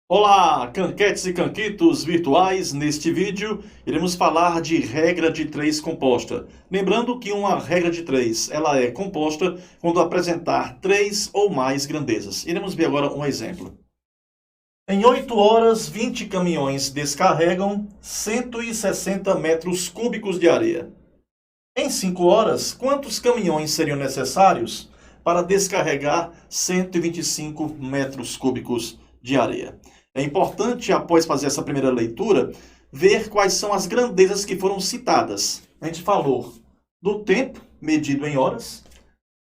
Olá, canquetes e canquitos virtuais. Neste vídeo, iremos falar de regra de três composta. Lembrando que uma regra de três, ela é composta quando apresentar três ou mais grandezas. Iremos ver agora um exemplo. Em 8 horas, 20 caminhões descarregam 160 metros cúbicos de areia. Em 5 horas, quantos caminhões seriam necessários para descarregar 125 metros cúbicos de areia? É importante, após fazer essa primeira leitura, ver quais são as grandezas que foram citadas. A gente falou do tempo, medido em horas,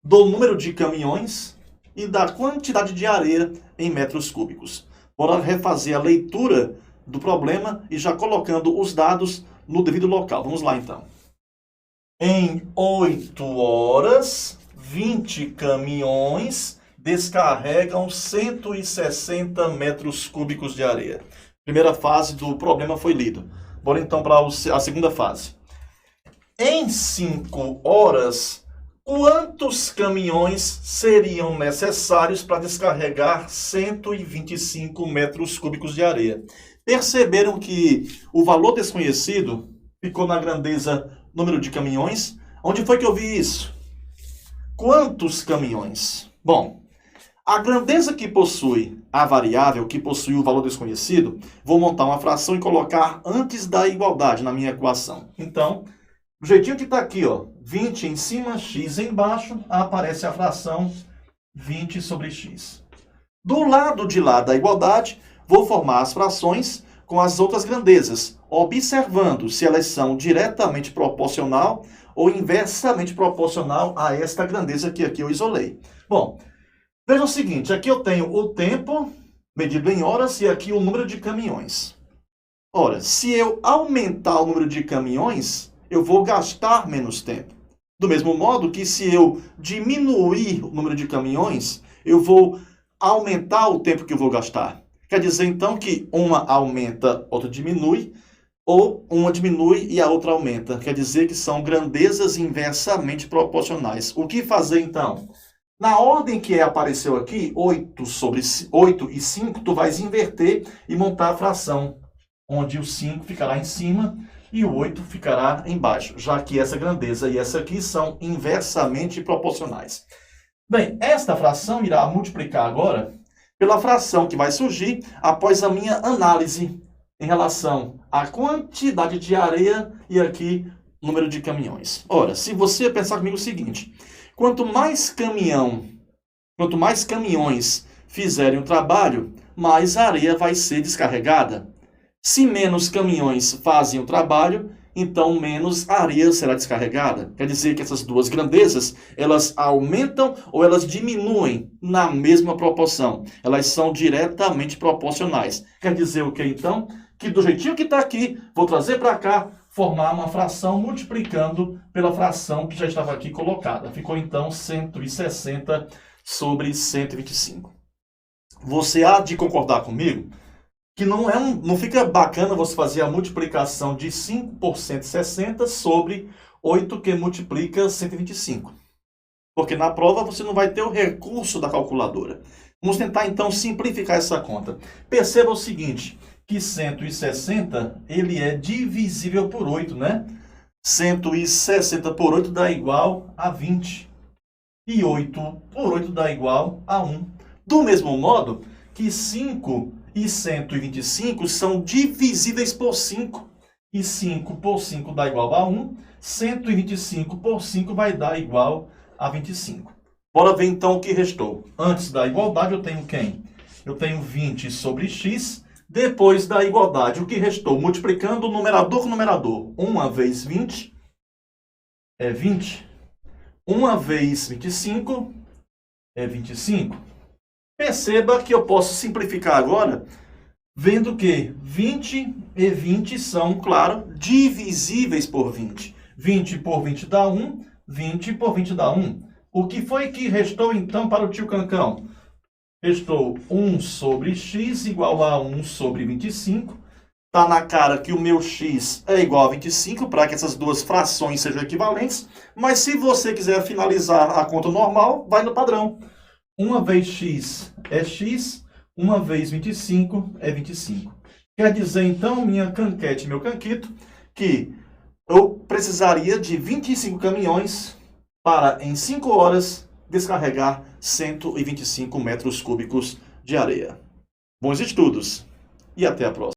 do número de caminhões e da quantidade de areia em metros cúbicos. Bora refazer a leitura do problema e já colocando os dados no devido local. Vamos lá, então. Em 8 horas, 20 caminhões descarregam 160 metros cúbicos de areia. Primeira fase do problema foi lido. Bora então para a segunda fase. Em 5 horas, quantos caminhões seriam necessários para descarregar 125 metros cúbicos de areia? Perceberam que o valor desconhecido ficou na grandeza número de caminhões? Onde foi que eu vi isso? Quantos caminhões? Bom, a grandeza que possui a variável, que possui o valor desconhecido, vou montar uma fração e colocar antes da igualdade na minha equação. Então, do jeitinho que está aqui, ó, 20 em cima, x embaixo, aparece a fração 20 sobre x. Do lado de lá da igualdade, vou formar as frações com as outras grandezas, observando se elas são diretamente proporcional ou inversamente proporcional a esta grandeza que aqui eu isolei. Bom, veja o seguinte, aqui eu tenho o tempo medido em horas e aqui o número de caminhões. Ora, se eu aumentar o número de caminhões, eu vou gastar menos tempo. Do mesmo modo que se eu diminuir o número de caminhões, eu vou aumentar o tempo que eu vou gastar. Quer dizer, então, que uma aumenta, outra diminui, ou uma diminui e a outra aumenta. Quer dizer que são grandezas inversamente proporcionais. O que fazer, então? Na ordem que apareceu aqui, 8 e 5, tu vais inverter e montar a fração, onde o 5 ficará em cima e o 8 ficará embaixo, já que essa grandeza e essa aqui são inversamente proporcionais. Bem, esta fração irá multiplicar agora pela fração que vai surgir após a minha análise em relação à quantidade de areia e aqui número de caminhões. Ora, se você pensar comigo o seguinte, quanto mais caminhões fizerem o trabalho, mais areia vai ser descarregada. Se menos caminhões fazem o trabalho, então menos areia será descarregada. Quer dizer que essas duas grandezas, elas aumentam ou elas diminuem na mesma proporção. Elas são diretamente proporcionais. Quer dizer o que então? Que do jeitinho que está aqui, vou trazer para cá, formar uma fração multiplicando pela fração que já estava aqui colocada. Ficou então 160 sobre 125. Você há de concordar comigo que não fica bacana você fazer a multiplicação de 5 por 160 sobre 8 que multiplica 125. Porque na prova você não vai ter o recurso da calculadora. Vamos tentar então simplificar essa conta. Perceba o seguinte, que 160 ele é divisível por 8, né? 160 por 8 dá igual a 20. E 8 por 8 dá igual a 1. Do mesmo modo que 5 e 125 são divisíveis por 5. E 5 por 5 dá igual a 1. 125 por 5 vai dar igual a 25. Bora ver então o que restou. Antes da igualdade eu tenho quem? Eu tenho 20 sobre x. Depois da igualdade, o que restou? Multiplicando o numerador com o numerador. 1 vezes 20 é 20. 1 vezes 25 é 25. Perceba que eu posso simplificar agora, vendo que 20 e 20 são, claro, divisíveis por 20. 20 por 20 dá 1, 20 por 20 dá 1. O que foi que restou, então, para o tio Cancão? Restou 1 sobre x igual a 1 sobre 25. Está na cara que o meu x é igual a 25, para que essas duas frações sejam equivalentes. Mas se você quiser finalizar a conta normal, vai no padrão. 1 vezes x é x, 1 vezes 25 é 25. Quer dizer, então, minha canquete, meu canquito, que eu precisaria de 25 caminhões para, em 5 horas, descarregar 125 metros cúbicos de areia. Bons estudos e até a próxima.